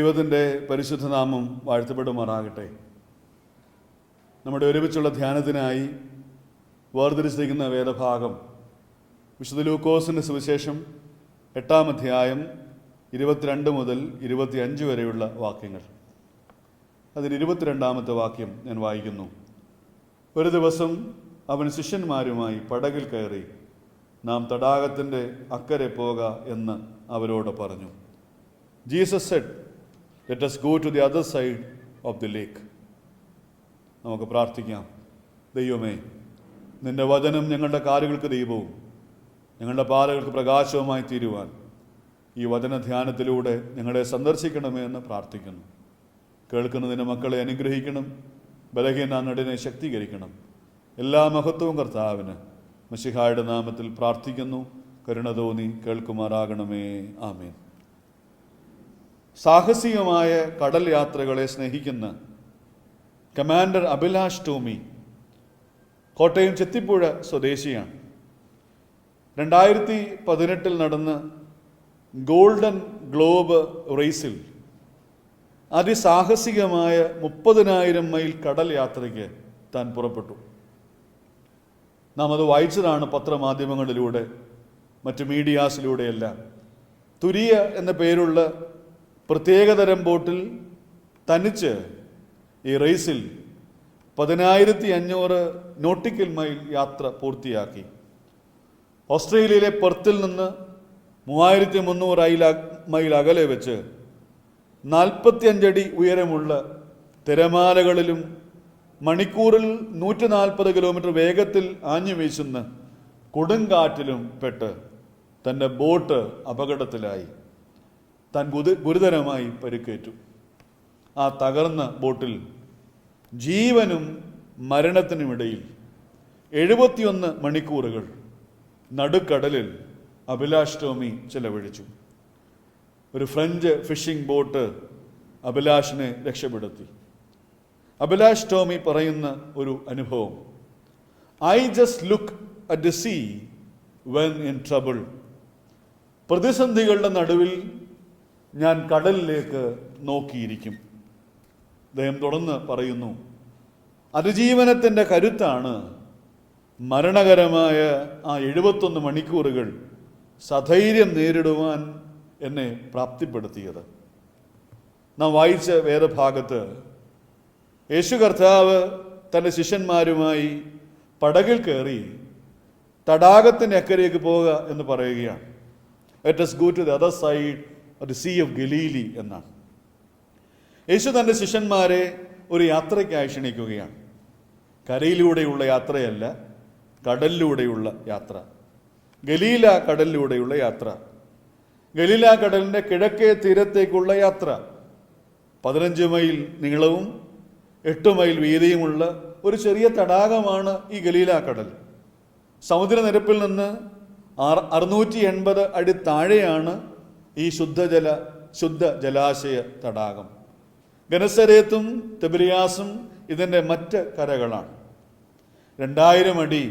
ദൈവത്തിൻ്റെ പരിശുദ്ധ നാമം വാഴ്ത്തപ്പെടുമാറാകട്ടെ. നമ്മുടെ ഒരുമിച്ചുള്ള ധ്യാനത്തിനായി വേർതിരിച്ചിരിക്കുന്ന വേദഭാഗം വിശുദ്ധ ലൂക്കോസിൻ്റെ സുവിശേഷം 8-ാം അധ്യായം 22 മുതൽ 25 വരെയുള്ള വാക്യങ്ങൾ. അതിൽ 22-ാമത്തെ വാക്യം ഞാൻ വായിക്കുന്നു. ഒരു ദിവസം അവൻ ശിഷ്യന്മാരുമായി പടകിൽ കയറി നാം തടാകത്തിൻ്റെ അക്കരെ പോക എന്ന് അവരോട് പറഞ്ഞു. Jesus Z, let us go to the other side of the lake. നമുക്ക് പ്രാർത്ഥിക്കാം. ദൈവമേ, നിൻ്റെ വചനം ഞങ്ങളുടെ കാലുകൾക്ക് ദീപവും ഞങ്ങളുടെ പാതകൾക്ക് പ്രകാശവുമായി തീരുവാൻ ഈ വചനധ്യാനത്തിലൂടെ ഞങ്ങളെ സന്ദർശിക്കണമേ എന്ന് പ്രാർത്ഥിക്കുന്നു. കേൾക്കുന്നതിന് മക്കളെ അനുഗ്രഹിക്കണം, ബലഹീന നടിനെ ശക്തീകരിക്കണം. എല്ലാ മഹത്വവും കർത്താവിന് മശിഹായുടെ നാമത്തിൽ പ്രാർത്ഥിക്കുന്നു. കരുണ തോന്നി കേൾക്കുമാറാകണമേ. ആമേൻ. സാഹസികമായ കടൽ യാത്രകളെ സ്നേഹിക്കുന്ന കമാൻഡർ അഭിലാഷ് ടോമി കോട്ടയം ചെത്തിപ്പുഴ സ്വദേശിയാണ്. 2018 നടന്ന ഗോൾഡൻ ഗ്ലോബ് റേസിൽ അതിസാഹസികമായ 30,000 മൈൽ കടൽ യാത്രയ്ക്ക് താൻ പുറപ്പെട്ടു. നാം അത് വായിച്ചതാണ് പത്രമാധ്യമങ്ങളിലൂടെ, മറ്റ് മീഡിയാസിലൂടെയെല്ലാം. തുരിയ എന്ന പേരുള്ള പ്രത്യേകതരം ബോട്ടിൽ തനിച്ച് ഈ റേസിൽ 10,500 നോട്ടിക്കൽ മൈൽ യാത്ര പൂർത്തിയാക്കി. ഓസ്ട്രേലിയയിലെ പെർത്തിൽ നിന്ന് 3,300 മൈൽ അകലെ വെച്ച് 45 അടി ഉയരമുള്ള തിരമാലകളിലും മണിക്കൂറിൽ 140 കിലോമീറ്റർ വേഗത്തിൽ ആഞ്ഞു വീശുന്ന കൊടുങ്കാറ്റിലും പെട്ട് തൻ്റെ ബോട്ട് അപകടത്തിലായി. താൻ ഗുരുതരമായി പരിക്കേറ്റു. ആ തകർന്ന ബോട്ടിൽ ജീവനും മരണത്തിനുമിടയിൽ 71 മണിക്കൂറുകൾ നടുക്കടലിൽ അഭിലാഷ് ടോമി ചെലവഴിച്ചു. ഒരു ഫ്രഞ്ച് ഫിഷിംഗ് ബോട്ട് അഭിലാഷിനെ രക്ഷപ്പെടുത്തി. അഭിലാഷ് ടോമി പറയുന്ന ഒരു അനുഭവം: I just look at the sea when in trouble. പ്രതിസന്ധികളുടെ നടുവിൽ ഞാൻ കടലിലേക്ക് നോക്കിയിരിക്കും. അദ്ദേഹം തുടർന്ന് പറയുന്നു, അതിജീവനത്തിൻ്റെ കരുത്താണ് മരണകരമായ ആ 71 മണിക്കൂറുകൾ സധൈര്യം നേരിടുവാൻ എന്നെ പ്രാപ്തിപ്പെടുത്തിയത്. നാം വായിച്ച വേദഭാഗത്ത് യേശു കർത്താവ് തൻ്റെ ശിഷ്യന്മാരുമായി പടകിൽ കയറി തടാകത്തിൻ്റെ അക്കരയ്ക്ക് പോവുക എന്ന് പറയുകയാണ്. Let us go to the other side of the Sea of Galilee എന്നാണ്. യേശു തൻ്റെ ശിഷ്യന്മാരെ ഒരു യാത്രയ്ക്കായി ക്ഷണിക്കുകയാണ്. കരയിലൂടെയുള്ള യാത്രയല്ല, കടലിലൂടെയുള്ള യാത്ര. ഗലീല കടലിലൂടെയുള്ള യാത്ര. ഗലീല കടലിൻ്റെ കിഴക്കേ തീരത്തേക്കുള്ള യാത്ര. 15 മൈൽ നീളവും 8 മൈൽ വീതിയുമുള്ള ഒരു ചെറിയ തടാകമാണ് ഈ ഗലീല കടൽ. സമുദ്രനിരപ്പിൽ നിന്ന് 680 അടി താഴെയാണ് ഈ ശുദ്ധ ജലാശയ തടാകം. ഗനസരേത്തും തിബരിയാസും ഇതിൻ്റെ മറ്റ് കരകളാണ്. 2000 അടി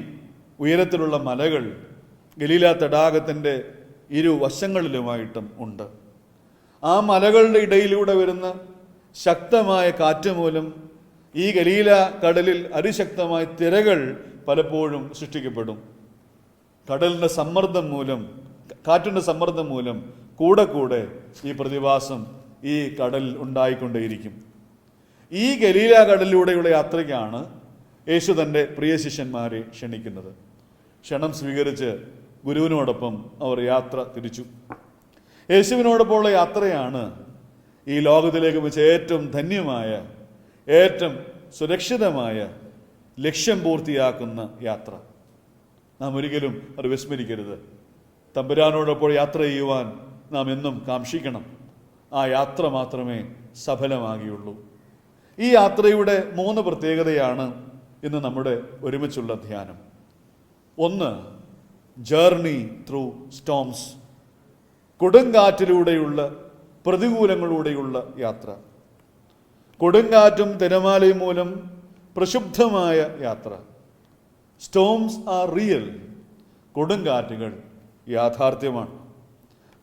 ഉയരത്തിലുള്ള മലകൾ ഗലീല തടാകത്തിൻ്റെ ഇരുവശങ്ങളിലുമായിട്ടും ഉണ്ട്. ആ മലകളുടെ ഇടയിലൂടെ വരുന്ന ശക്തമായ കാറ്റ് മൂലം ഈ ഗലീല കടലിൽ അതിശക്തമായ തിരകൾ പലപ്പോഴും സൃഷ്ടിക്കപ്പെടും. കടലിൻ്റെ സമ്മർദ്ദം മൂലം, കാറ്റിൻ്റെ സമ്മർദ്ദം മൂലം കൂടെ ഈ പ്രതിഭാസം ഈ കടലിൽ ഉണ്ടായിക്കൊണ്ടേയിരിക്കും. ഈ ഗലീല കടലിലൂടെയുള്ള യാത്രയ്ക്കാണ് യേശു തൻ്റെ പ്രിയ ശിഷ്യന്മാരെ ക്ഷണിക്കുന്നത്. ക്ഷണം സ്വീകരിച്ച് ഗുരുവിനോടൊപ്പം അവർ യാത്ര തിരിച്ചു. യേശുവിനോടൊപ്പമുള്ള യാത്രയാണ് ഈ ലോകത്തിലേക്ക് വെച്ച് ഏറ്റവും ധന്യമായ, ഏറ്റവും സുരക്ഷിതമായ, ലക്ഷ്യം പൂർത്തിയാക്കുന്ന യാത്ര. നാം ഒരിക്കലും അത് വിസ്മരിക്കരുത്. തമ്പുരാനോടൊപ്പം യാത്ര ചെയ്യുവാൻ നാം എന്നും കാംക്ഷിക്കണം. ആ യാത്ര മാത്രമേ സഫലമാകുകയുള്ളൂ. ഈ യാത്രയുടെ 3 പ്രത്യേകതയാണ് ഇന്ന് നമ്മുടെ ഒരുമിച്ചുള്ള ധ്യാനം. 1, ജേർണി ത്രൂ സ്റ്റോംസ്. കൊടുങ്കാറ്റിലൂടെയുള്ള, പ്രതികൂലങ്ങളിലൂടെയുള്ള യാത്ര. കൊടുങ്കാറ്റും തിരമാലയും മൂലം പ്രക്ഷുബ്ധമായ യാത്ര. Storms R real. കൊടുങ്കാറ്റുകൾ യാഥാർത്ഥ്യമാണ്.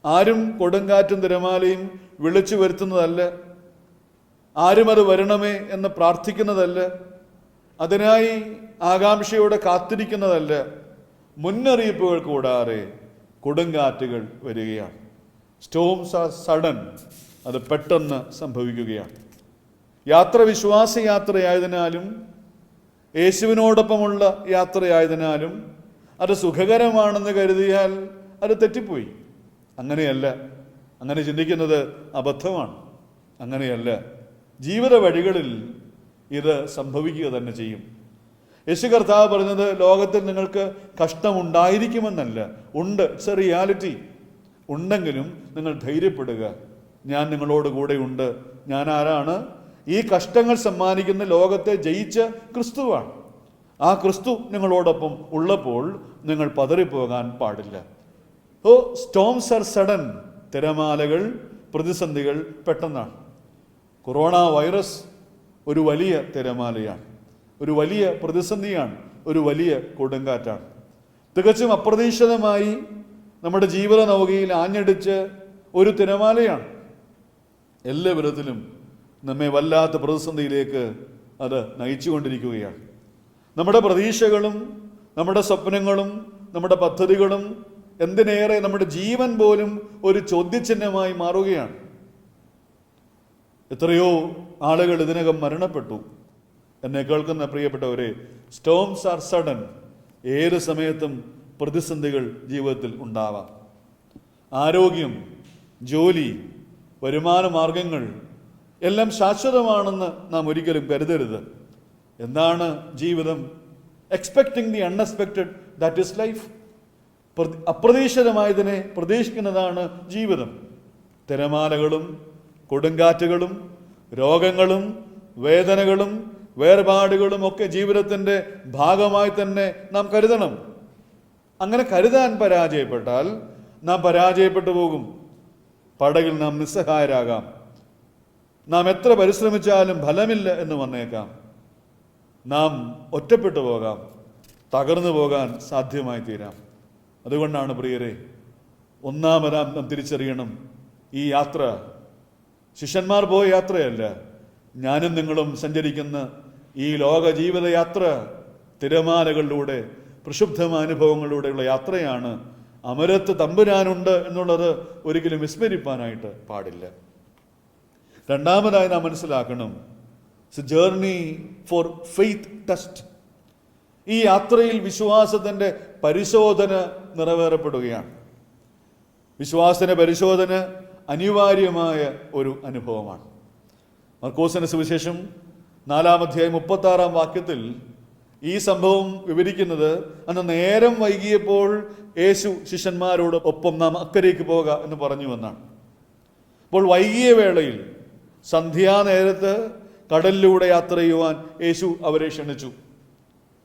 ആരും കൊടുങ്കാറ്റും തിരമാലയും വിളിച്ചു വരുത്തുന്നതല്ല. ആരും അത് വരണമേ എന്ന് പ്രാർത്ഥിക്കുന്നതല്ല. അതിനായി ആകാംക്ഷയോടെ കാത്തിരിക്കുന്നതല്ല. മുന്നറിയിപ്പുകൾ കൂടാതെ കൊടുങ്കാറ്റുകൾ വരികയാണ്. Storms are sudden. അത് പെട്ടെന്ന് സംഭവിക്കുകയാണ്. യാത്ര വിശ്വാസ യാത്രയായതിനാലും യേശുവിനോടൊപ്പമുള്ള യാത്രയായതിനാലും അത് സുഖകരമാണെന്ന് കരുതിയാൽ അത് തെറ്റിപ്പോയി. അങ്ങനെയല്ല. അങ്ങനെ ചിന്തിക്കുന്നത് അബദ്ധമാണ്. അങ്ങനെയല്ല. ജീവിത വഴികളിൽ ഇത് സംഭവിക്കുക തന്നെ ചെയ്യും. യേശു കർത്താവ് പറഞ്ഞത് ലോകത്തിൽ നിങ്ങൾക്ക് കഷ്ടമുണ്ടായിരിക്കുമെന്നല്ല, ഉണ്ട്. It's A reality. ഉണ്ടെങ്കിലും നിങ്ങൾ ധൈര്യപ്പെടുക, ഞാൻ നിങ്ങളോട് കൂടെ ഉണ്ട്. ഞാൻ ആരാണ്? ഈ കഷ്ടങ്ങൾ സമ്മാനിക്കുന്ന ലോകത്തെ ജയിച്ച ക്രിസ്തുവാണ്. ആ ക്രിസ്തു നിങ്ങളോടൊപ്പം ഉള്ളപ്പോൾ നിങ്ങൾ പതറിപ്പോകാൻ പാടില്ല. ഓ സ്റ്റോംസ് ആർ സഡൻ. തിരമാലകൾ, പ്രതിസന്ധികൾ പെട്ടെന്നാണ്. കൊറോണ വൈറസ് ഒരു വലിയ തിരമാലയാണ്, ഒരു വലിയ പ്രതിസന്ധിയാണ്, ഒരു വലിയ കൊടുങ്കാറ്റാണ്. തികച്ചും അപ്രതീക്ഷിതമായി നമ്മുടെ ജീവിത നൗകയിൽ ആഞ്ഞടിച്ച് ഒരു തിരമാലയാണ്. എല്ലാ വിധത്തിലും നമ്മെ വല്ലാത്ത പ്രതിസന്ധിയിലേക്ക് അത് നയിച്ചുകൊണ്ടിരിക്കുകയാണ്. നമ്മുടെ പ്രതീക്ഷകളും നമ്മുടെ സ്വപ്നങ്ങളും നമ്മുടെ പദ്ധതികളും, എന്തിനേറെ നമ്മുടെ ജീവൻ പോലും ഒരു ചോദ്യചിഹ്നമായി മാറുകയാണ്. എത്രയോ ആളുകൾ ഇതിനകം മരണപ്പെട്ടു. എന്നെ കേൾക്കുന്ന പ്രിയപ്പെട്ടവരെ, സ്റ്റോംസ് ആർ സഡൻ. ഏത് സമയത്തും പ്രതിസന്ധികൾ ജീവിതത്തിൽ ഉണ്ടാവാം. ആരോഗ്യം, ജോലി, വരുമാന മാർഗങ്ങൾ എല്ലാം ശാശ്വതമാണെന്ന് നാം ഒരിക്കലും കരുതരുത്. എന്താണ് ജീവിതം? Expecting the unexpected, that is life. അപ്രതീക്ഷിതമായതിനെ പ്രതീക്ഷിക്കുന്നതാണ് ജീവിതം. തിരമാലകളും കൊടുങ്കാറ്റുകളും രോഗങ്ങളും വേദനകളും വേർപാടുകളും ഒക്കെ ജീവിതത്തിൻ്റെ ഭാഗമായി തന്നെ നാം കരുതണം. അങ്ങനെ കരുതാൻ പരാജയപ്പെട്ടാൽ നാം പരാജയപ്പെട്ടു പോകും. പടകിൽ നാം നിസ്സഹായരാകാം. നാം എത്ര പരിശ്രമിച്ചാലും ഫലമില്ല എന്ന് വന്നേക്കാം. നാം ഒറ്റപ്പെട്ടു പോകാം, തകർന്നു പോകാൻ സാധ്യമായി തീരാം. അതുകൊണ്ടാണ് പ്രിയരെ, ഒന്നാമതാം നാം തിരിച്ചറിയണം, ഈ യാത്ര ശിഷ്യന്മാർ പോയ യാത്രയല്ല. ഞാനും നിങ്ങളും സഞ്ചരിക്കുന്ന ഈ ലോക ജീവിതയാത്ര തിരമാലകളിലൂടെ, പ്രക്ഷുബ്ധമായ അനുഭവങ്ങളിലൂടെയുള്ള യാത്രയാണ്. അമരത്ത് തമ്പുരാനുണ്ട് എന്നുള്ളത് ഒരിക്കലും വിസ്മരിപ്പാനായിട്ട് പാടില്ല. രണ്ടാമതായി നാം മനസ്സിലാക്കണം, it's A journey four faith test. ഈ യാത്രയിൽ വിശ്വാസത്തിൻ്റെ പരിശോധന നിറവേറപ്പെടുകയാണ്. വിശ്വാസത്തിൻ്റെ പരിശോധന അനിവാര്യമായ ഒരു അനുഭവമാണ്. മർക്കോസിന്റെ സുവിശേഷം 4-ാം അധ്യായം 36-ാം വാക്യത്തിൽ ഈ സംഭവം വിവരിക്കുന്നത്, അന്ന് നേരം വൈകിയപ്പോൾ യേശു ശിഷ്യന്മാരോട് ഒപ്പം നാം അക്കരയ്ക്ക് പോക എന്ന് പറഞ്ഞു എന്നാണ്. അപ്പോൾ വൈകിയ വേളയിൽ സന്ധ്യാനേരത്ത് കടലിലൂടെ യാത്ര ചെയ്യുവാൻ യേശു അവരെ ക്ഷണിച്ചു.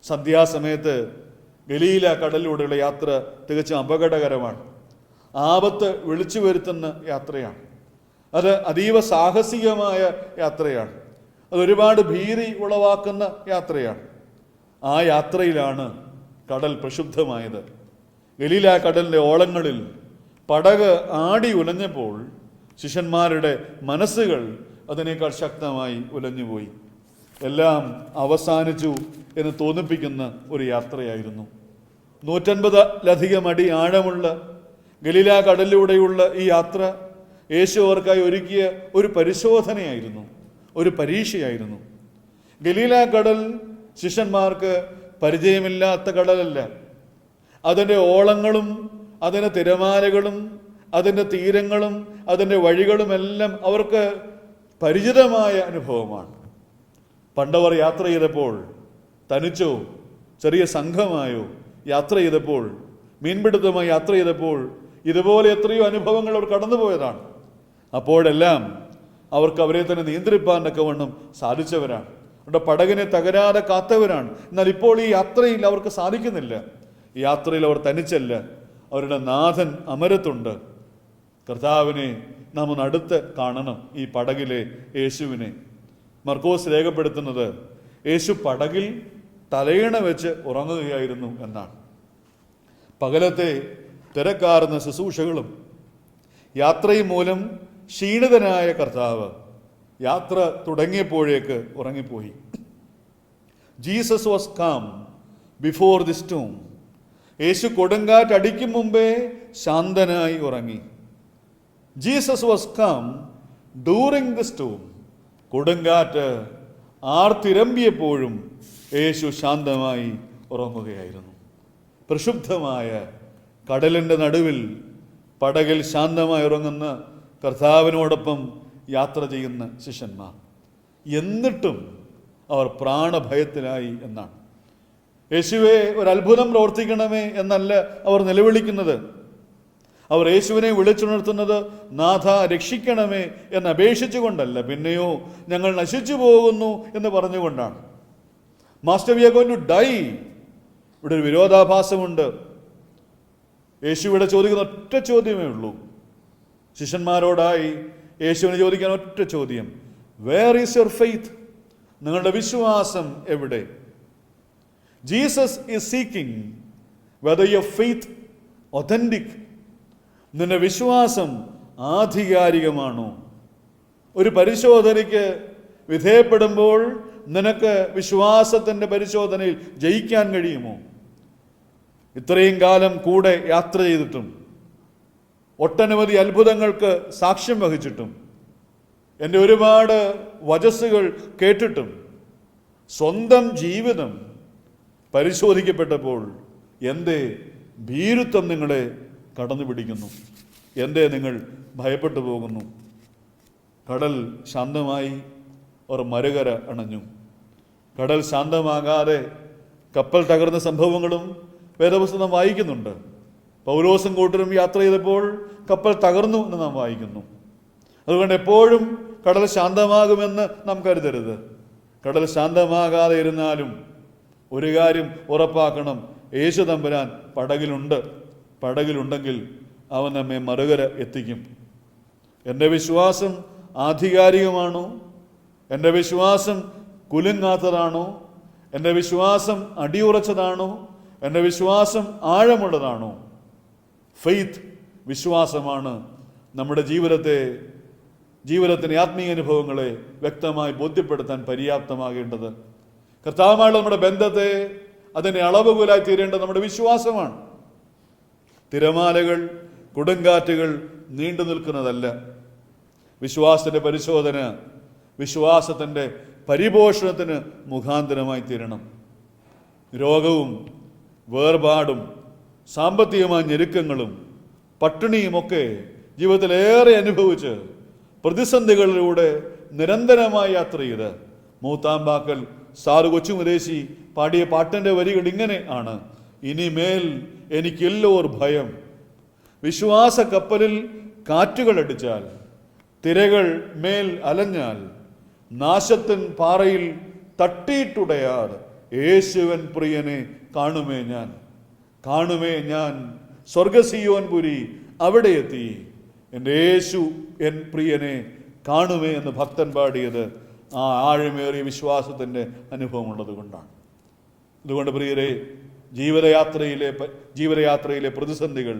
സന്ധ്യാസമയത്ത് ഗലീല കടലിലൂടെയുള്ള യാത്ര തികച്ചും അപകടകരമാണ്. ആപത്ത് വിളിച്ചു വരുത്തുന്ന യാത്രയാണ്. അത് അതീവ സാഹസികമായ യാത്രയാണ്. അതൊരുപാട് ഭീതി ഉളവാക്കുന്ന യാത്രയാണ്. ആ യാത്രയിലാണ് കടൽ പ്രക്ഷുബ്ധമായത്. ഗലീല കടലിൻ്റെ ഓളങ്ങളിൽ പടക് ആടി ഉലഞ്ഞപ്പോൾ ശിഷ്യന്മാരുടെ മനസ്സുകൾ അതിനേക്കാൾ ശക്തമായി ഉലഞ്ഞുപോയി. എല്ലാം അവസാനിച്ചു എന്ന് തോന്നിപ്പിക്കുന്ന ഒരു യാത്രയായിരുന്നു. 150-ലധികം അടി ആഴമുള്ള ഗലീല കടലിലൂടെയുള്ള ഈ യാത്ര യേശു അവർക്കായി ഒരുക്കിയ ഒരു പരിശോധനയായിരുന്നു, ഒരു പരീക്ഷയായിരുന്നു. ഗലീല കടൽ ശിഷ്യന്മാർക്ക് പരിചയമില്ലാത്ത കടലല്ല. അതിൻ്റെ ഓളങ്ങളും അതിൻ്റെ തിരമാലകളും അതിൻ്റെ തീരങ്ങളും അതിൻ്റെ വഴികളുമെല്ലാം അവർക്ക് പരിചിതമായ അനുഭവമാണ്. പണ്ടവർ യാത്ര ചെയ്തപ്പോൾ, തനിച്ചോ ചെറിയ സംഘമായോ യാത്ര ചെയ്തപ്പോൾ, മീൻപിടുത്തമായി യാത്ര ചെയ്തപ്പോൾ ഇതുപോലെ എത്രയോ അനുഭവങ്ങൾ അവർ കടന്നുപോയതാണ്. അപ്പോഴെല്ലാം അവർക്ക് അവരെ തന്നെ നിയന്ത്രിപ്പാൻ തക്കവണ്ണം സാധിച്ചവരാണ്. അവരുടെ പടകിനെ തകരാതെ കാത്തവരാണ്. എന്നാൽ ഇപ്പോൾ ഈ യാത്രയിൽ അവർക്ക് സാധിക്കുന്നില്ല. ഈ യാത്രയിൽ അവർ തനിച്ചല്ല, അവരുടെ നാഥൻ അമരത്തുണ്ട്. കർത്താവിനെ നാം ഒന്ന് അടുത്ത് കാണണം, ഈ പടകിലെ യേശുവിനെ. മർക്കോസ് രേഖപ്പെടുത്തുന്നത് യേശു പടകിൽ തലയിണ വെച്ച് ഉറങ്ങുകയായിരുന്നു എന്നാണ്. പകലത്തെ തിരക്കാർന്ന ശുശ്രൂഷകളും യാത്രയും മൂലം ക്ഷീണിതനായ കർത്താവ് യാത്ര തുടങ്ങിയപ്പോഴേക്ക് ഉറങ്ങിപ്പോയി. Jesus was calm before the storm. യേശു കൊടുങ്കാറ്റ് അടിക്കും മുമ്പേ ശാന്തനായി ഉറങ്ങി. Jesus was calm during the storm. കൊടുങ്കാറ്റ് ആർത്തിരമ്പിയപ്പോഴും യേശു ശാന്തമായി ഉറങ്ങുകയായിരുന്നു. പ്രക്ഷുബ്ധമായ കടലിൻ്റെ നടുവിൽ പടകിൽ ശാന്തമായി ഉറങ്ങുന്ന കർത്താവിനോടൊപ്പം യാത്ര ചെയ്യുന്ന ശിഷ്യന്മാർ, എന്നിട്ടും അവർ പ്രാണഭയത്തിലായി എന്നാണ്. യേശുവെ, ഒരു അത്ഭുതം പ്രവർത്തിക്കണമേ എന്നല്ല അവർ നിലവിളിക്കുന്നത്. അവർ യേശുവിനെ വിളിച്ചുണർത്തുന്നത് നാഥ രക്ഷിക്കണമേ എന്ന് അപേക്ഷിച്ചുകൊണ്ടല്ല, പിന്നെയോ ഞങ്ങൾ നശിച്ചു പോകുന്നു എന്ന് പറഞ്ഞുകൊണ്ടാണ്. Master, we are going to die. ഇവിടെ ഒരു വിരോധാഭാസമുണ്ട്. യേശു ഇവിടെ ചോദിക്കുന്ന ഒറ്റ ചോദ്യമേ ഉള്ളൂ. ശിഷ്യന്മാരോടായി യേശുവിനെ ചോദിക്കാൻ ഒറ്റ ചോദ്യം, വേർ ഈസ് യുവർ ഫെയ്ത്ത്? നിങ്ങളുടെ വിശ്വാസം എവിടെ? Jesus is seeking whether your faith authentic. നിന്റെ വിശ്വാസം ആധികാരികമാണോ? ഒരു പരിശോധനയ്ക്ക് വിധേയപ്പെടുമ്പോൾ നിനക്ക് വിശ്വാസത്തിൻ്റെ പരിശോധനയിൽ ജയിക്കാൻ കഴിയുമോ? ഇത്രയും കാലം കൂടെ യാത്ര ചെയ്തിട്ടും ഒട്ടനവധി അത്ഭുതങ്ങൾക്ക് സാക്ഷ്യം വഹിച്ചിട്ടും എൻ്റെ ഒരുപാട് വചസ്സുകൾ കേട്ടിട്ടും സ്വന്തം ജീവിതം പരിശോധിക്കപ്പെട്ടപ്പോൾ എന്തേ ഭീരുത്വം നിങ്ങളെ കടന്നു പിടിക്കുന്നു? എന്തേ നിങ്ങൾ ഭയപ്പെട്ടു പോകുന്നു? കടൽ ശാന്തമായി, അവർ മറുകര അണഞ്ഞു. കടൽ ശാന്തമാകാതെ കപ്പൽ തകർന്ന സംഭവങ്ങളും വേദപുസ്തകം വായിക്കുന്നുണ്ട്. പൗലോസും കൂട്ടരും യാത്ര ചെയ്തപ്പോൾ കപ്പൽ തകർന്നു എന്ന് നാം വായിക്കുന്നു. അതുകൊണ്ട് എപ്പോഴും കടൽ ശാന്തമാകുമെന്ന് നാം കരുതരുത്. കടൽ ശാന്തമാകാതെ ഇരുന്നാലും ഒരു കാര്യം ഉറപ്പാക്കണം, യേശു തമ്പുരാൻ പടകിലുണ്ട്. പടകിലുണ്ടെങ്കിൽ അവൻ നമ്മെ മറുകര എത്തിക്കും. എൻ്റെ വിശ്വാസം ആധികാരികമാണോ? എൻ്റെ വിശ്വാസം കുലുങ്ങാത്തതാണോ? എൻ്റെ വിശ്വാസം അടിയുറച്ചതാണോ? എൻ്റെ വിശ്വാസം ആഴമുള്ളതാണോ? ഫെയ്ത്ത്, വിശ്വാസമാണ് നമ്മുടെ ജീവിതത്തിന് ആത്മീയ അനുഭവങ്ങളെ വ്യക്തമായി ബോധ്യപ്പെടുത്താൻ പര്യാപ്തമാകേണ്ടത്. കർത്താവുമായുള്ള നമ്മുടെ ബന്ധത്തെ അതിൻ്റെ അളവുകോലായി തീരേണ്ടത് നമ്മുടെ വിശ്വാസമാണ്. തിരമാലകൾ, കൊടുങ്കാറ്റുകൾ നീണ്ടു നിൽക്കുന്നതല്ല. വിശ്വാസത്തിൻ്റെ പരിശോധന വിശ്വാസത്തിൻ്റെ പരിപോഷണത്തിന് മുഖാന്തരമായി തീരണം. രോഗവും വേർപാടും സാമ്പത്തികമായ ഞെരുക്കങ്ങളും പട്ടിണിയുമൊക്കെ ജീവിതത്തിലേറെ അനുഭവിച്ച് പ്രതിസന്ധികളിലൂടെ നിരന്തരമായി യാത്ര ചെയ്ത് മൂത്താമ്പാക്കൽ സാറ് കൊച്ചുമുദേശി പാടിയ പാട്ടിൻ്റെ വരികൾ ഇങ്ങനെ ആണ്: ഇനിമേൽ എനിക്കെല്ലോർ ഭയം, വിശ്വാസ കപ്പലിൽ കാറ്റുകൾ അടിച്ചാൽ, തിരകൾ മേൽ അലഞ്ഞാൽ, നാശത്തിൻ പാറയിൽ തട്ടിയിട്ടുടയാർ, യേശുവൻ പ്രിയനെ കാണുമേ ഞാൻ സ്വർഗസിയോൻ പുരി അവിടെ എത്തി, എൻ്റെ യേശു എൻ പ്രിയനെ കാണുമേ എന്ന് ഭക്തൻ പാടിയത് ആ ആഴമേറിയ വിശ്വാസത്തിൻ്റെ അനുഭവമുള്ളത് കൊണ്ടാണ്. അതുകൊണ്ട് പ്രിയരെ, ജീവിതയാത്രയിലെ പ്രതിസന്ധികൾ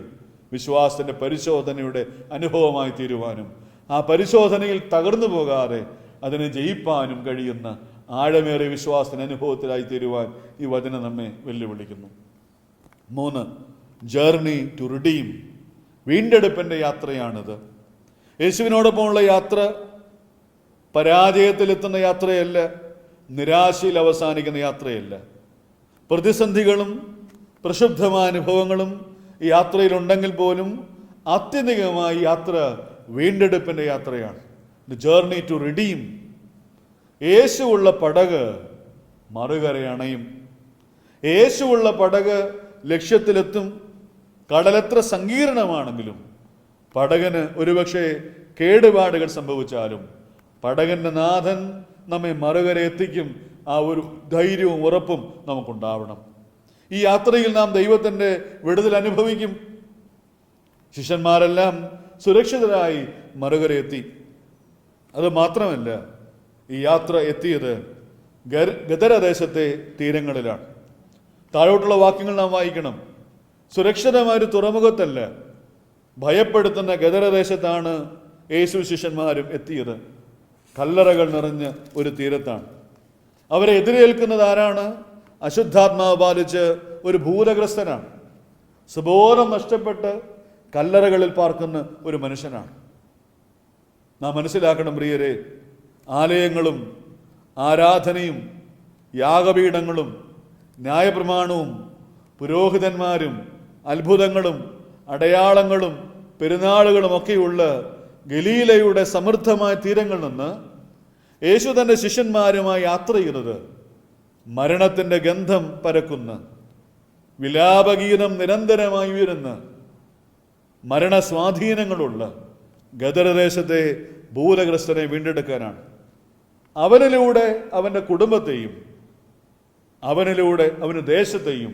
വിശ്വാസത്തിൻ്റെ പരിശോധനയുടെ അനുഭവമായി തീരുവാനും ആ പരിശോധനയിൽ തകർന്നു പോകാതെ അതിനെ ജയിപ്പാനും കഴിയുന്ന ആഴമേറിയ വിശ്വാസത്തിന് അനുഭവത്തിലായി തീരുവാൻ ഈ വചനം നമ്മെ വെല്ലുവിളിക്കുന്നു. 3, ജേർണി ടു റിഡീം. വീണ്ടെടുപ്പിൻ്റെ യാത്രയാണിത്. യേശുവിനോടൊപ്പമുള്ള യാത്ര പരാജയത്തിലെത്തുന്ന യാത്രയല്ല, നിരാശയിൽ അവസാനിക്കുന്ന യാത്രയല്ല. പ്രതിസന്ധികളും പ്രക്ഷുബ്ധമായ അനുഭവങ്ങളും ഈ യാത്രയിലുണ്ടെങ്കിൽ പോലും ആത്യന്തികമായി യാത്ര വീണ്ടെടുപ്പിൻ്റെ യാത്രയാണ്. The journey to redeem. യേശുവുള്ള പടക് മറുകരയണയും. യേശുവുള്ള പടക് ലക്ഷ്യത്തിലെത്തും. കടലെത്ര സങ്കീർണമാണെങ്കിലും പടകിന് ഒരുപക്ഷെ കേടുപാടുകൾ സംഭവിച്ചാലും പടകിൻ്റെ നാഥൻ നമ്മെ മറുകര എത്തിക്കും. ആ ഒരു ധൈര്യവും ഉറപ്പും നമുക്കുണ്ടാവണം. ഈ യാത്രയിൽ നാം ദൈവത്തിൻ്റെ വിടുതൽ അനുഭവിക്കും. ശിഷ്യന്മാരെല്ലാം സുരക്ഷിതരായി മറുകര എത്തി. അത് മാത്രമല്ല, ഈ യാത്ര എത്തിയത് ഗദരദേശത്തെ തീരങ്ങളിലാണ്. താഴോട്ടുള്ള വാക്യങ്ങൾ നാം വായിക്കണം. സുരക്ഷിതമായൊരു തുറമുഖത്തല്ല, ഭയപ്പെടുത്തുന്ന ഗദരദേശത്താണ് യേശു ശിഷ്യന്മാരും എത്തിയത്. കല്ലറകൾ നിറഞ്ഞ ഒരു തീരത്താണ്. അവരെ എതിരേൽക്കുന്നത് ആരാണ്? അശുദ്ധാത്മാവ് ബാധിച്ച് ഒരു ഭൂതഗ്രസ്തനാണ്. സുബോധം നഷ്ടപ്പെട്ട് കല്ലറകളിൽ പാർക്കുന്ന ഒരു മനുഷ്യനാണ്. നാം മനസ്സിലാക്കണം പ്രിയരെ, ആലയങ്ങളും ആരാധനയും യാഗപീഠങ്ങളും ന്യായപ്രമാണവും പുരോഹിതന്മാരും അത്ഭുതങ്ങളും അടയാളങ്ങളും പെരുന്നാളുകളും ഒക്കെയുള്ള ഗലീലയുടെ സമൃദ്ധമായ തീരങ്ങളിൽ നിന്ന് യേശു തൻ്റെ ശിഷ്യന്മാരുമായി യാത്ര ചെയ്യുന്നത് മരണത്തിൻ്റെ ഗന്ധം പരക്കുന്ന, വിലാപഗീതം നിരന്തരമായി ഉയരുന്ന, മരണസ്വാധീനങ്ങളുള്ള ഗദരദേശത്തെ ഭൂതഗ്രസ്തനെ വീണ്ടെടുക്കാനാണ്. അവനിലൂടെ അവൻ്റെ കുടുംബത്തെയും അവനിലൂടെ അവൻ്റെ ദേശത്തെയും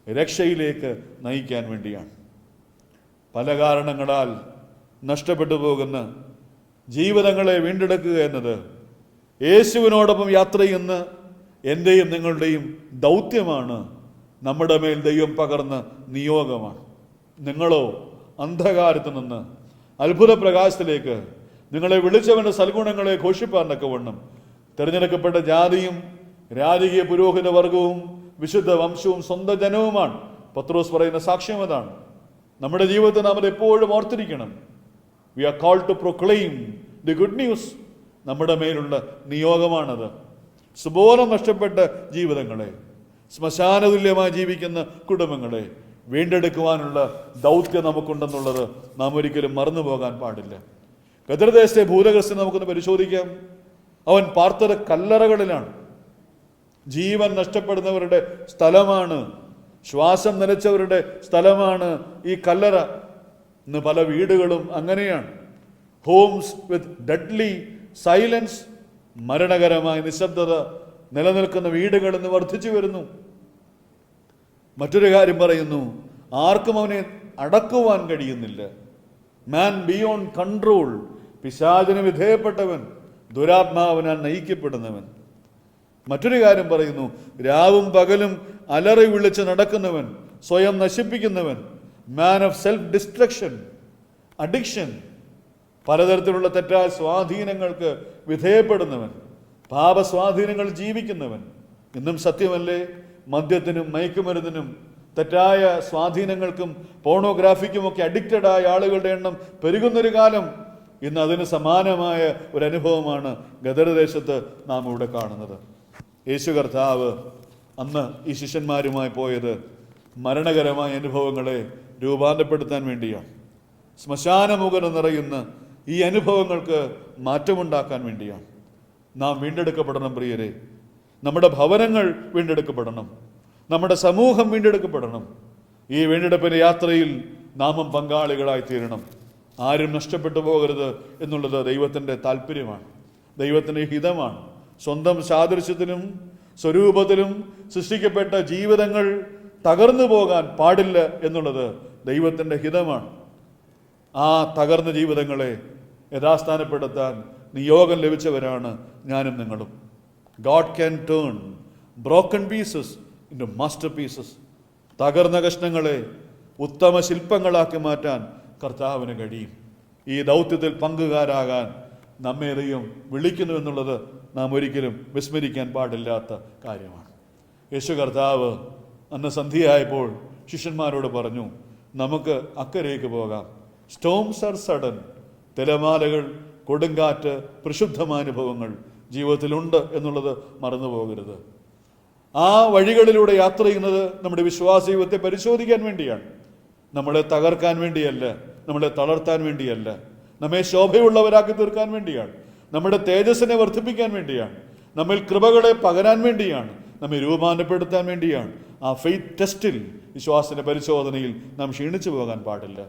രക്ഷയിലേക്ക് നയിക്കാൻ വേണ്ടിയാണ്. പല കാരണങ്ങളാൽ നഷ്ടപ്പെട്ടു പോകുന്ന ജീവിതങ്ങളെ വീണ്ടെടുക്കുക എന്നത് യേശുവിനോടൊപ്പം യാത്ര ചെയ്യുന്ന എൻ്റെയും നിങ്ങളുടെയും ദൗത്യമാണ്. നമ്മുടെ മേൽ ദൈവം പകർന്ന നിയോഗമാണ്. നിങ്ങളോ അന്ധകാരത്ത് നിന്ന് അത്ഭുത പ്രകാശത്തിലേക്ക് നിങ്ങളെ വിളിച്ചവൻ്റെ സൽഗുണങ്ങളെ ഘോഷിപ്പാനൊക്കെവണ്ണം തിരഞ്ഞെടുക്കപ്പെട്ട ജാതിയും രാജകീയ പുരോഹിത വർഗവും വിശുദ്ധ വംശവും സ്വന്തം ജനവുമാണ്. പത്രോസ് പറയുന്ന സാക്ഷ്യം അതാണ്. നമ്മുടെ ജീവിതത്തിൽ നാം അത് എപ്പോഴും ഓർത്തിരിക്കണം. We are called to proclaim the good news. നമ്മുടെ മേലുള്ള നിയോഗമാണത്. സുബോധം നഷ്ടപ്പെട്ട ജീവിതങ്ങളെ, ശ്മശാനതുല്യമായി ജീവിക്കുന്ന കുടുംബങ്ങളെ വീണ്ടെടുക്കുവാനുള്ള ദൗത്യം നമുക്കുണ്ടെന്നുള്ളത് നാം ഒരിക്കലും മറന്നു പോകാൻ പാടില്ല. ഗദരദേശത്തെ ഭൂതഗ്രസ്തനെ നമുക്കൊന്ന് പരിശോധിക്കാം. അവൻ പാർത്തത് കല്ലറകളിലാണ്. ജീവൻ നഷ്ടപ്പെടുന്നവരുടെ സ്ഥലമാണ്, ശ്വാസം നിലച്ചവരുടെ സ്ഥലമാണ് ഈ കല്ലറ. ഇന്ന് പല വീടുകളും അങ്ങനെയാണ്. ഹോംസ് വിത്ത് ഡെഡ്ലി സൈലൻസ്, മരണകരമായ നിശബ്ദത നിലനിൽക്കുന്ന വീടുകൾ ഇന്ന് വർദ്ധിച്ചു വരുന്നു. മറ്റൊരു കാര്യം പറയുന്നു, ആർക്കും അവനെ അടക്കുവാൻ കഴിയുന്നില്ല. മാൻ ബിയോണ്ട് കൺട്രോൾ, പിശാചിന് വിധേയപ്പെട്ടവൻ, ദുരാത്മാവിനാൽ നയിക്കപ്പെടുന്നവൻ. മറ്റൊരു കാര്യം പറയുന്നു, രാവും പകലും അലറി വിളിച്ച് നടക്കുന്നവൻ, സ്വയം നശിപ്പിക്കുന്നവൻ, man of self destruction, addiction, പലതരത്തിലുള്ള തെറ്റായ സ്വാധീനങ്ങൾക്ക് വിധേയപ്പെടുന്നവൻ, പാപസ്വാധീനങ്ങൾ ജീവിക്കുന്നവൻ. ഇന്നും സത്യമല്ലേ, മദ്യത്തിനും മയക്കുമരുന്നിനും തെറ്റായ സ്വാധീനങ്ങൾക്കും പോണോഗ്രാഫിക്കുമൊക്കെ അഡിക്റ്റഡായ ആളുകളുടെ എണ്ണം പെരുകുന്നൊരു കാലം. ഇന്ന് അതിന് സമാനമായ ഒരു അനുഭവമാണ് ഗദരദേശത്ത് നാം ഇവിടെ കാണുന്നത്. യേശു കർത്താവ് അന്ന് ഈ ശിഷ്യന്മാരുമായി പോയത് മരണകരമായ അനുഭവങ്ങളെ രൂപാന്തരപ്പെടുത്താൻ വേണ്ടിയാണ്. ശ്മശാനമുഖം നിറയുന്ന ഈ അനുഭവങ്ങൾക്ക് മാറ്റമുണ്ടാക്കാൻ വേണ്ടിയാണ്. നാം വീണ്ടെടുക്കപ്പെടണം പ്രിയരെ. നമ്മുടെ ഭവനങ്ങൾ വീണ്ടെടുക്കപ്പെടണം. നമ്മുടെ സമൂഹം വീണ്ടെടുക്കപ്പെടണം. ഈ വീണ്ടെടുപ്പിൻ്റെ യാത്രയിൽ നാമും പങ്കാളികളായി തീരണം. ആരും നഷ്ടപ്പെട്ടു പോകരുത് എന്നുള്ളത് ദൈവത്തിൻ്റെ താല്പര്യമാണ്, ദൈവത്തിൻ്റെ ഹിതമാണ്. സ്വന്തം സാദൃശ്യത്തിലും സ്വരൂപത്തിലും സൃഷ്ടിക്കപ്പെട്ട ജീവിതങ്ങൾ തകർന്നു പോകാൻ പാടില്ല എന്നുള്ളത് ദൈവത്തിൻ്റെ ഹിതമാണ്. ആ തകർന്ന ജീവിതങ്ങളെ യഥാസ്ഥാനപ്പെടുത്താൻ നിയോഗം ലഭിച്ചവരാണ് ഞാനും നിങ്ങളും. God can turn broken pieces into masterpieces. തകർന്ന കഷ്ണങ്ങളെ ഉത്തമ ശില്പങ്ങളാക്കി മാറ്റാൻ കർത്താവിന് കഴിയും. ഈ ദൗത്യത്തിൽ പങ്കുകാരാകാൻ നമ്മെ ദൈവം വിളിക്കുന്നു എന്നുള്ളത് നാം ഒരിക്കലും വിസ്മരിക്കാൻ പാടില്ലാത്ത കാര്യമാണ്. യേശു കർത്താവ് അന്ന് സന്ധ്യയായപ്പോൾ ശിഷ്യന്മാരോട് പറഞ്ഞു, നമുക്ക് അക്കരയ്ക്ക് പോകാം. Storms are sudden. തിരമാലകൾ, കൊടുങ്കാറ്റ്, പ്രക്ഷുബ്ധമാനുഭവങ്ങൾ ജീവിതത്തിലുണ്ട് എന്നുള്ളത് മറന്നു പോകരുത്. ആ വഴികളിലൂടെ യാത്ര ചെയ്യുന്നത് നമ്മുടെ വിശ്വാസ ജീവിതത്തെ പരിശോധിക്കാൻ വേണ്ടിയാണ്, നമ്മളെ തകർക്കാൻ വേണ്ടിയല്ല, നമ്മളെ തളർത്താൻ വേണ്ടിയല്ല, നമ്മെ ശോഭയുള്ളവരാക്കി തീർക്കാൻ വേണ്ടിയാണ്, നമ്മുടെ തേജസ്സിനെ വർദ്ധിപ്പിക്കാൻ വേണ്ടിയാണ്, നമ്മിൽ കൃപകളെ പകരാൻ വേണ്ടിയാണ്, നമ്മെ രൂപാന്തരപ്പെടുത്താൻ വേണ്ടിയാണ്. ആ ഫെയ്ത്ത് ടെസ്റ്റിൽ, വിശ്വാസത്തിൻ്റെ പരിശോധനയിൽ നാം ക്ഷീണിച്ചു പോകാൻ പാടില്ല.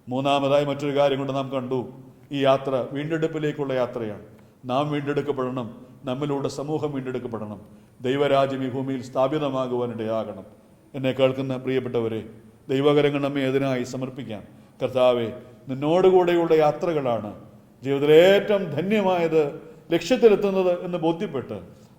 മൂന്നാമതായി മറ്റൊരു കാര്യം കൊണ്ട് നാം കണ്ടു, ഈ യാത്ര വീണ്ടെടുപ്പിലേക്കുള്ള യാത്രയാണ്. നാം വീണ്ടെടുക്കപ്പെടണം, നമ്മിലൂടെ സമൂഹം വീണ്ടെടുക്കപ്പെടണം, ദൈവരാജ്യം ഈ ഭൂമിയിൽ സ്ഥാപിതമാകുവാനിടയാകണം. എന്നെ കേൾക്കുന്ന പ്രിയപ്പെട്ടവരെ, ദൈവകരങ്ങൾ നമ്മെ അതിനായി സമർപ്പിക്കാം. കർത്താവെ, നിന്നോടുകൂടെയുള്ള യാത്രകളാണ് ജീവിതത്തിലെ ഏറ്റവും ധന്യമായത്, ലക്ഷ്യത്തിലെത്തുന്നത് എന്ന് ബോധ്യപ്പെട്ട്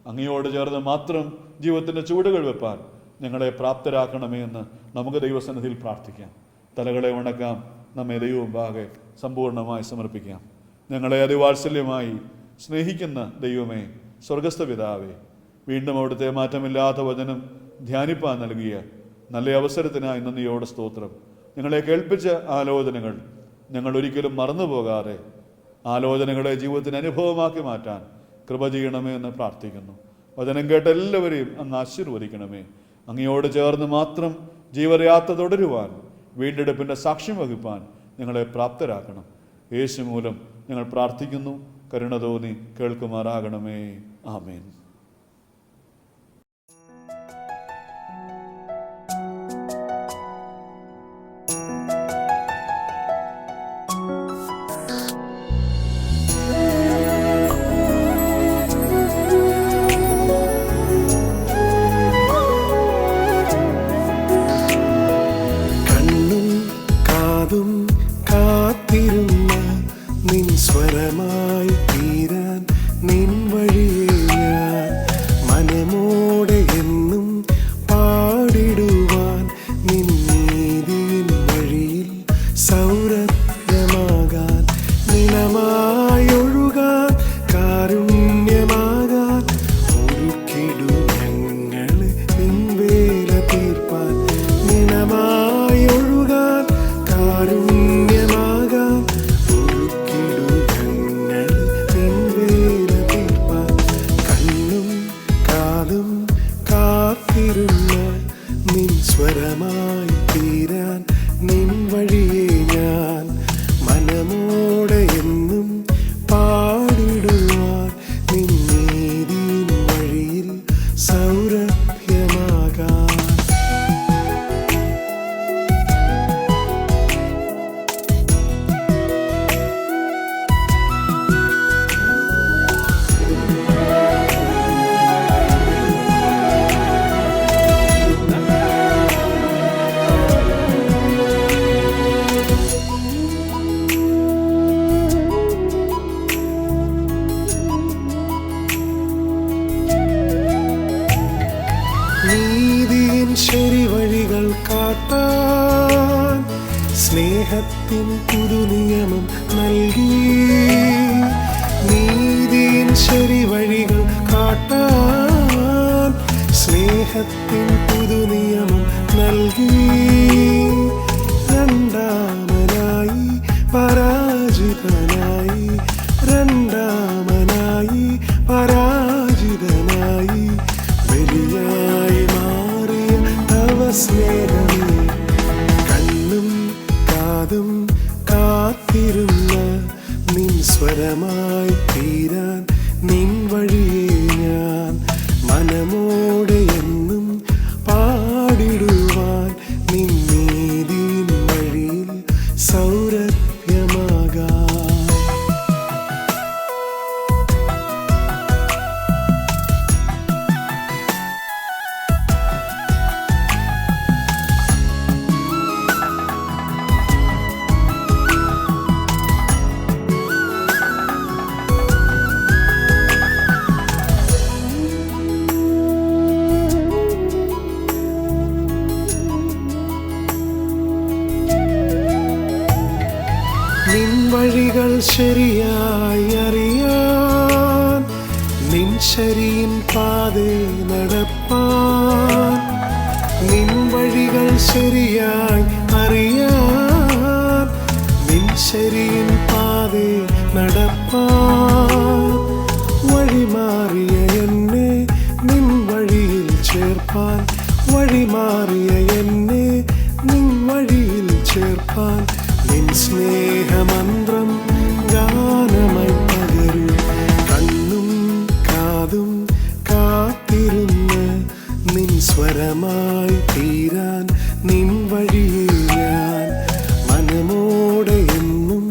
അങ്ങയോട് ചേർന്ന് മാത്രം ജീവിതത്തിൻ്റെ ചുവടുകൾ വെപ്പാൻ ഞങ്ങളെ പ്രാപ്തരാക്കണമേ എന്ന് നമുക്ക് ദൈവസന്നിധിയിൽ പ്രാർത്ഥിക്കാം. തലകളെ വണക്കാം, നമ്മെ ദൈവമുമ്പാകെ സമ്പൂർണ്ണമായി സമർപ്പിക്കാം. ഞങ്ങളെ അതിവാത്സല്യമായി സ്നേഹിക്കുന്ന ദൈവമേ, സ്വർഗസ്ഥ പിതാവേ, വീണ്ടും അവിടുത്തെ മാറ്റമില്ലാത്ത വചനം ധ്യാനിപ്പാൻ നൽകിയ നല്ല അവസരത്തിനായി നന്ദിയോടെ സ്തോത്രം. ഞങ്ങളെ കേൾപ്പിച്ച ആലോചനകൾ ഞങ്ങൾ ഒരിക്കലും മറന്നു പോകാതെ ആലോചനകളെ ജീവിതത്തിന് അനുഭവമാക്കി മാറ്റാൻ കൃപ ചെയ്യണമേ എന്ന് പ്രാർത്ഥിക്കുന്നു. വചനം കേട്ട എല്ലാവരെയും അങ്ങ് ആശീർവദിക്കണമേ. അങ്ങയോട് ചേർന്ന് മാത്രം ജീവയാത്ര തുടരുവാൻ, വീണ്ടെടുപ്പിൻ്റെ സാക്ഷ്യം വഹിപ്പാൻ ഞങ്ങളെ പ്രാപ്തരാക്കണം. യേശു മൂലം ഞങ്ങൾ പ്രാർത്ഥിക്കുന്നു. കരുണ തോന്നി കേൾക്കുമാറാകണമേ. ആമേൻ. സ്വരമായി തീരാൻ നിൻ വഴിയെ ഞാൻ മനമോടെ എന്നും പാടിടുവാൻ നിൻ നീതിയിൻ വഴിയിൽ സൗരഭ്യമാകാൻ നിലമായൊഴുകാൻ കാരുണ്യമാകാൻ ഒരുക്കിടു ഞങ്ങളെ നിൻവേല തീർപ്പാൻ നിലമായൊഴുകാൻ കാരുണ്യമാകാൻ സ്വരമായി തീരാൻ നിൻ വഴിയെ ഞാൻ മനമോടെ എന്നും പാടിടുവാൻ നിൻ നീതിയിൻ വഴിയിൽ സൗരഭ്യമാകാൻ. നീതിയിൻ ശരി വഴികൾ കാട്ടാൻ സ്നേഹത്തിൻ പുതുനിയമം നൽകി. നീതിയിൻ ശരി വഴികൾ കാട്ടാൻ സ്നേഹത്തിൻ പുതുനിയമം നൽകി. രണ്ടാമനായി പരാജിതനായി, രണ്ടാമനായി പരാജിതനായി ബലിയായി മാറിയ തവ സ്നേഹമേ, കണ്ണും കാതും കാത്തിരുന്ന നിൻ സ്വരമായി തീരാൻ നിൻ വഴിയെ ഞാൻ മനമോടെ എന്നും പാടിടുവാൻ നിൻ നീതിയിൻ വഴിയിൽ സൗരഭ്യമാകാൻ. നിൻ വഴികൾ ശരിയായി അറിയാൻ, നിൻ ശരിയിൻ പാതേ നടപ്പാൻ. നിൻ വഴികൾ ശരിയായി അറിയാൻ, നിൻ ശരിയിൻ പാതേ നടപ്പാൻ. വഴിമാറിയ എന്നെ നിൻ വഴിയിൽ ചേർപ്പാൻ, വഴിമാറിയ എന്നെ നിൻ വഴിയിൽ ചേർപ്പാൻ. നിൻ സ്നേഹമന്ത്രം ഗാനമായി പകരൂ, കണ്ണും കാതും കാത്തിരുന്ന് നിൻ സ്വരമായി തീരാൻ നിൻ വഴിയെ ഞാൻ മനമോടെ എന്നും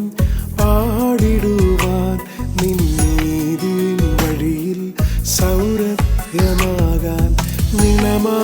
പാടിടുവാൻ നിൻ നീതിയിൻ വഴിയിൽ സൗരഭ്യമാകാൻ നിലമാ